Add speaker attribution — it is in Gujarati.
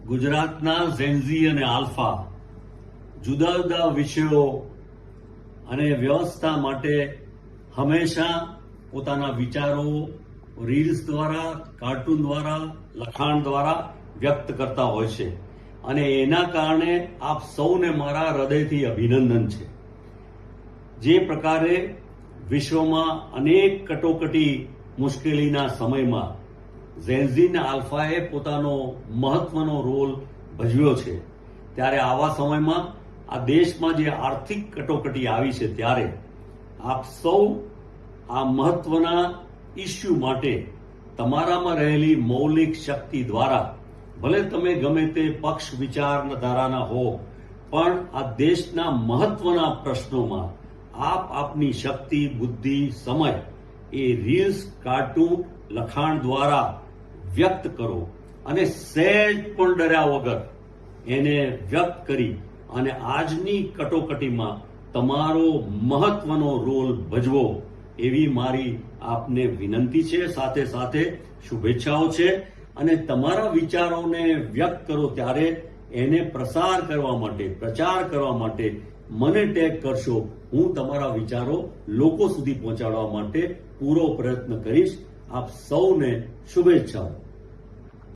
Speaker 1: ગુજરાતના ઝેન્ઝી અને આલ્ફા જુદા જુદા વિષયો અને વ્યવસ્થા માટે હંમેશા પોતાના વિચારો રીલ્સ દ્વારા, કાર્ટૂન દ્વારા, લખાણ દ્વારા વ્યક્ત કરતા હોય છે અને એના કારણે આપ સૌને મારા હૃદયથી અભિનંદન છે. જે પ્રકારે વિશ્વમાં અનેક કટોકટી મુશ્કેલીના સમયમાં ઝેન્ઝી અને આલ્ફાએ પોતાનો મહત્વનો રોલ ભજવ્યો છે, ત્યારે આવા સમયમાં આ દેશમાં જે આર્થિક કટોકટી આવી છે ત્યારે આપ સૌ આ મહત્વના ઇસ્યુ માટે તમારામાં રહેલી મૌલિક શક્તિ દ્વારા, ભલે તમે ગમે તે પક્ષ વિચારધારાના હો, પણ આ દેશના મહત્વના પ્રશ્નોમાં આપની શક્તિ, બુદ્ધિ, સમય એ રીલ્સ, કાર્ટૂન, લખાણ દ્વારા વ્યક્ત કરો અને સહેજ પણ ડર્યા વગર એને વ્યક્ત કરી અને આજની કટોકટીમાં તમારો મહત્વનો રોલ ભજવો એવી મારી આપને વિનંતી છે. સાથે સાથે શુભેચ્છાઓ છે અને તમારા વિચારોને વ્યક્ત કરો ત્યારે એને પ્રચાર કરવા માટે મને ટેગ કરશો. હું તમારા વિચારો લોકો સુધી પહોંચાડવા માટે પૂરો પ્રયત્ન કરીશ. આપ સૌને શુભેચ્છાઓ.